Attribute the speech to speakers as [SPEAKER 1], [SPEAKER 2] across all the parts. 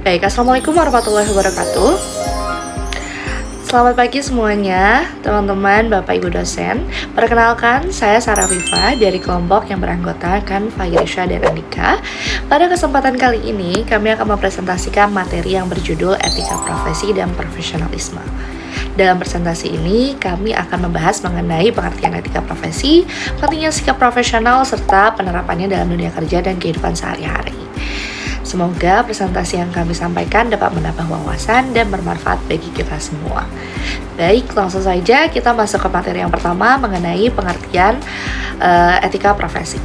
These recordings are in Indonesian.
[SPEAKER 1] Baik, Assalamualaikum warahmatullahi wabarakatuh. Selamat pagi semuanya, teman-teman, Bapak Ibu dosen. Perkenalkan, saya Sarah Viva dari kelompok yang beranggotakan Fairisha dan Andika. Pada kesempatan kali ini, kami akan mempresentasikan materi yang berjudul Etika Profesi dan Profesionalisme. Dalam presentasi ini, kami akan membahas mengenai pengertian etika profesi, pentingnya sikap profesional, serta penerapannya dalam dunia kerja dan kehidupan sehari-hari. Semoga presentasi yang kami sampaikan dapat menambah wawasan dan bermanfaat bagi kita semua. Baik, langsung saja kita masuk ke materi yang pertama mengenai pengertian etika profesi.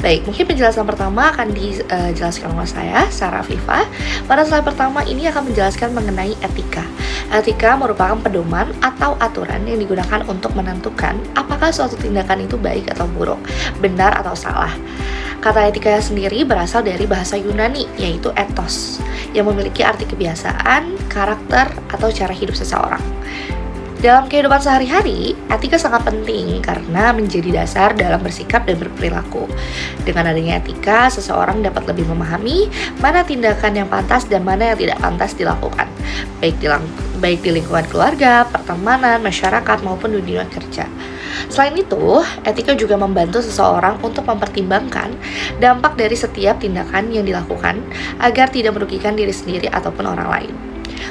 [SPEAKER 1] Baik, mungkin penjelasan pertama akan dijelaskan oleh saya, Sarah Viva. Pada slide pertama ini akan menjelaskan mengenai etika. Etika merupakan pedoman atau aturan yang digunakan untuk menentukan apakah suatu tindakan itu baik atau buruk, benar atau salah. Kata etika sendiri berasal dari bahasa Yunani, yaitu ethos, yang memiliki arti kebiasaan, karakter, atau cara hidup seseorang. Dalam kehidupan sehari-hari, etika sangat penting karena menjadi dasar dalam bersikap dan berperilaku. Dengan adanya etika, seseorang dapat lebih memahami mana tindakan yang pantas dan mana yang tidak pantas dilakukan, baik di lingkungan keluarga, pertemanan, masyarakat, maupun dunia kerja. Selain itu, etika juga membantu seseorang untuk mempertimbangkan dampak dari setiap tindakan yang dilakukan agar tidak merugikan diri sendiri ataupun orang lain.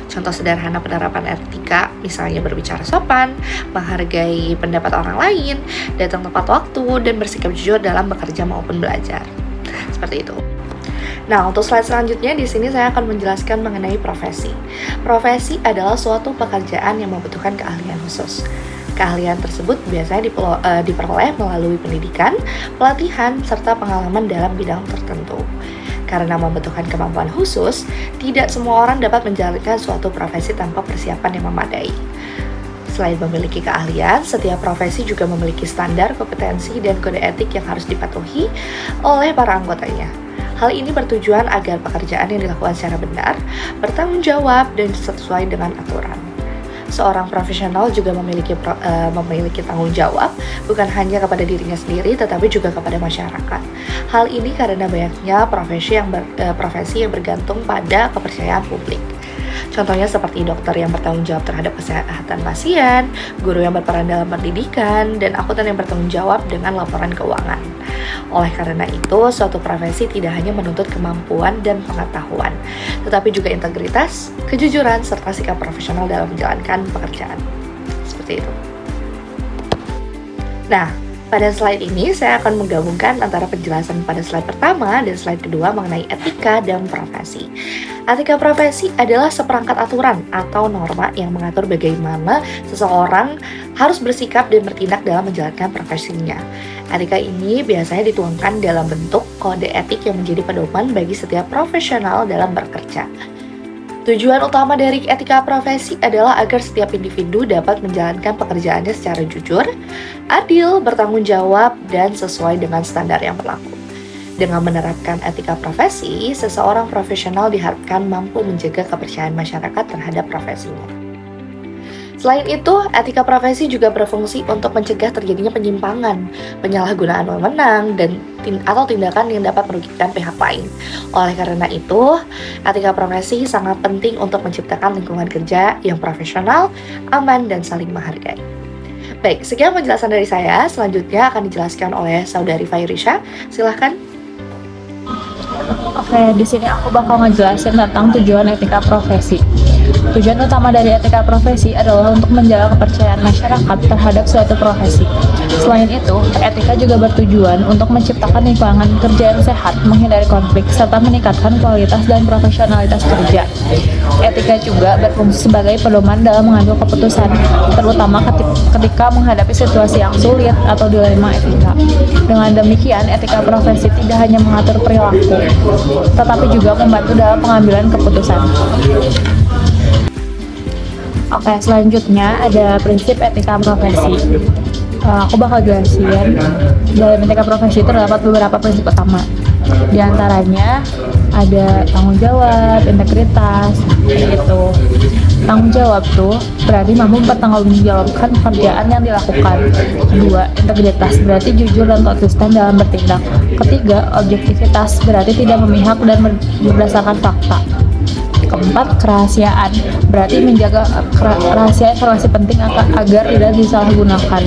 [SPEAKER 1] Contoh sederhana penerapan etika, misalnya berbicara sopan, menghargai pendapat orang lain, datang tepat waktu, dan bersikap jujur dalam bekerja maupun belajar. Seperti itu. Nah, untuk slide selanjutnya di sini saya akan menjelaskan mengenai profesi. Profesi adalah suatu pekerjaan yang membutuhkan keahlian khusus. Keahlian tersebut biasanya diperoleh melalui pendidikan, pelatihan, serta pengalaman dalam bidang tertentu. Karena membutuhkan kemampuan khusus, tidak semua orang dapat menjalankan suatu profesi tanpa persiapan yang memadai. Selain memiliki keahlian, setiap profesi juga memiliki standar, kompetensi, dan kode etik yang harus dipatuhi oleh para anggotanya. Hal ini bertujuan agar pekerjaan yang dilakukan secara benar, bertanggung jawab, dan sesuai dengan aturan. Seorang profesional juga memiliki tanggung jawab bukan hanya kepada dirinya sendiri tetapi juga kepada masyarakat. Hal ini karena banyaknya profesi yang bergantung pada kepercayaan publik. Contohnya seperti dokter yang bertanggung jawab terhadap kesehatan pasien, guru yang berperan dalam pendidikan, dan akuntan yang bertanggung jawab dengan laporan keuangan. Oleh karena itu, suatu profesi tidak hanya menuntut kemampuan dan pengetahuan, tetapi juga integritas, kejujuran, serta sikap profesional dalam menjalankan pekerjaan. Seperti itu. Nah, pada slide ini saya akan menggabungkan antara penjelasan pada slide pertama dan slide kedua mengenai etika dan profesi. Etika profesi adalah seperangkat aturan atau norma yang mengatur bagaimana seseorang harus bersikap dan bertindak dalam menjalankan profesinya. Etika ini biasanya dituangkan dalam bentuk kode etik yang menjadi pedoman bagi setiap profesional dalam bekerja. Tujuan utama dari etika profesi adalah agar setiap individu dapat menjalankan pekerjaannya secara jujur, adil, bertanggung jawab, dan sesuai dengan standar yang berlaku. Dengan menerapkan etika profesi, seseorang profesional diharapkan mampu menjaga kepercayaan masyarakat terhadap profesinya. Selain itu, etika profesi juga berfungsi untuk mencegah terjadinya penyimpangan, penyalahgunaan wewenang, atau tindakan yang dapat merugikan pihak lain. Oleh karena itu, etika profesi sangat penting untuk menciptakan lingkungan kerja yang profesional, aman, dan saling menghargai. Baik, sekian penjelasan dari saya. Selanjutnya akan dijelaskan oleh Saudari Fairisha. Silahkan.
[SPEAKER 2] Oke, di sini aku bakal ngejelasin tentang tujuan etika profesi. Tujuan utama dari etika profesi adalah untuk menjaga kepercayaan masyarakat terhadap suatu profesi. Selain itu, etika juga bertujuan untuk menciptakan lingkungan kerja yang sehat, menghindari konflik, serta meningkatkan kualitas dan profesionalitas kerja. Etika juga berfungsi sebagai pedoman dalam mengambil keputusan, terutama ketika menghadapi situasi yang sulit atau dilema etika. Dengan demikian, etika profesi tidak hanya mengatur perilaku, tetapi juga membantu dalam pengambilan keputusan. Oke, selanjutnya ada prinsip etika profesi. Aku bakal jelasin. Dalam etika profesi itu terdapat beberapa prinsip utama. Di antaranya ada tanggung jawab, integritas, gitu. Tanggung jawab tuh berarti mampu mempertanggungjawabkan pekerjaan yang dilakukan. Kedua, integritas berarti jujur dan konsisten dalam bertindak. Ketiga, objektivitas berarti tidak memihak dan berdasarkan fakta. Keempat, kerahasiaan berarti menjaga rahasia informasi penting agar tidak disalahgunakan.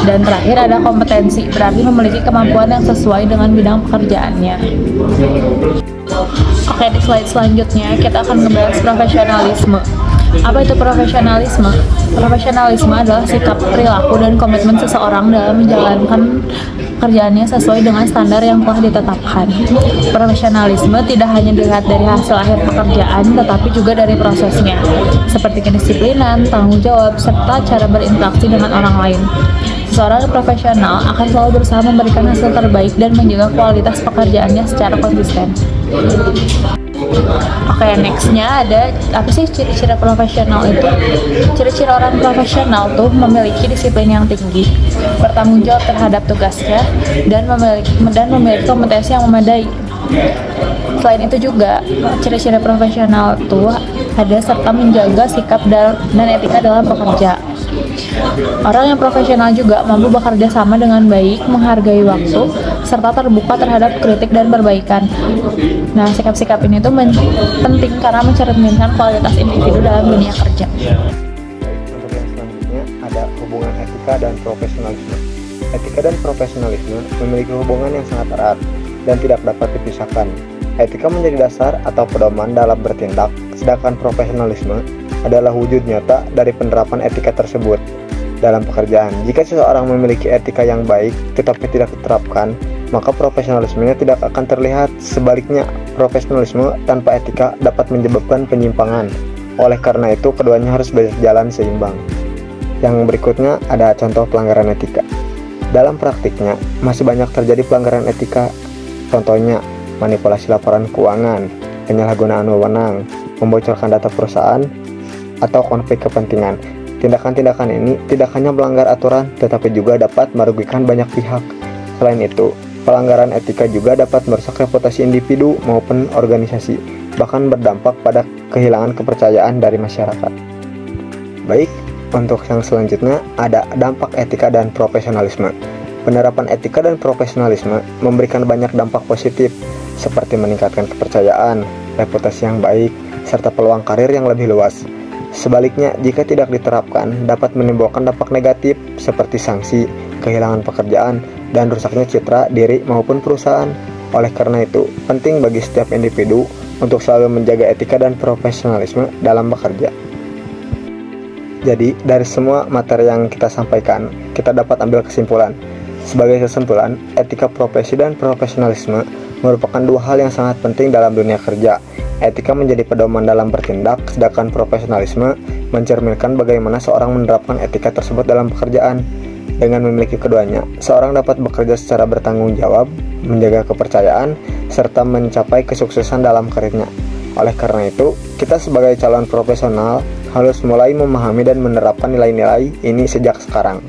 [SPEAKER 2] Dan terakhir ada kompetensi berarti memiliki kemampuan yang sesuai dengan bidang pekerjaannya. Oke, di slide selanjutnya kita akan membahas profesionalisme. Apa itu profesionalisme? Profesionalisme adalah sikap, perilaku, dan komitmen seseorang dalam menjalankan pekerjaannya sesuai dengan standar yang telah ditetapkan. Profesionalisme tidak hanya dilihat dari hasil akhir pekerjaan, tetapi juga dari prosesnya, seperti kedisiplinan, tanggung jawab, serta cara berinteraksi dengan orang lain. Seorang profesional akan selalu berusaha memberikan hasil terbaik dan menjaga kualitas pekerjaannya secara konsisten. Oke, nextnya ada apa sih ciri-ciri profesional itu? Ciri-ciri orang profesional tuh memiliki disiplin yang tinggi, bertanggung jawab terhadap tugasnya, dan memiliki kompetensi yang memadai. Selain itu juga ciri-ciri profesional tuh ada serta menjaga sikap dan etika dalam bekerja. Orang yang profesional juga mampu bekerja sama dengan baik, menghargai waktu, serta terbuka terhadap kritik dan perbaikan. Nah, sikap-sikap ini tuh penting karena mencerminkan kualitas individu dalam dunia kerja.
[SPEAKER 3] Untuk yang selanjutnya ada hubungan etika dan profesionalisme. Etika dan profesionalisme memiliki hubungan yang sangat erat dan tidak dapat dipisahkan. Etika menjadi dasar atau pedoman dalam bertindak, sedangkan profesionalisme adalah wujud nyata dari penerapan etika tersebut dalam pekerjaan. Jika seseorang memiliki etika yang baik tetapi tidak diterapkan, maka profesionalismenya tidak akan terlihat. Sebaliknya, profesionalisme tanpa etika dapat menyebabkan penyimpangan. Oleh karena itu, keduanya harus berjalan seimbang. Yang berikutnya ada contoh pelanggaran etika. Dalam praktiknya, masih banyak terjadi pelanggaran etika. Contohnya, manipulasi laporan keuangan, penyalahgunaan wewenang, membocorkan data perusahaan, atau konflik kepentingan. Tindakan-tindakan ini tidak hanya melanggar aturan, tetapi juga dapat merugikan banyak pihak. Selain itu, pelanggaran etika juga dapat merusak reputasi individu maupun organisasi, bahkan berdampak pada kehilangan kepercayaan dari masyarakat. Baik, untuk yang selanjutnya ada dampak etika dan profesionalisme. Penerapan etika dan profesionalisme memberikan banyak dampak positif, seperti meningkatkan kepercayaan, reputasi yang baik, serta peluang karir yang lebih luas. Sebaliknya, jika tidak diterapkan, dapat menimbulkan dampak negatif seperti sanksi, kehilangan pekerjaan, dan rusaknya citra diri maupun perusahaan. Oleh karena itu, penting bagi setiap individu untuk selalu menjaga etika dan profesionalisme dalam bekerja. Jadi, dari semua materi yang kita sampaikan, kita dapat ambil kesimpulan. Sebagai kesimpulan, etika profesi dan profesionalisme merupakan dua hal yang sangat penting dalam dunia kerja. Etika menjadi pedoman dalam bertindak, sedangkan profesionalisme mencerminkan bagaimana seorang menerapkan etika tersebut dalam pekerjaan. Dengan memiliki keduanya, seorang dapat bekerja secara bertanggung jawab, menjaga kepercayaan, serta mencapai kesuksesan dalam karirnya. Oleh karena itu, kita sebagai calon profesional harus mulai memahami dan menerapkan nilai-nilai ini sejak sekarang.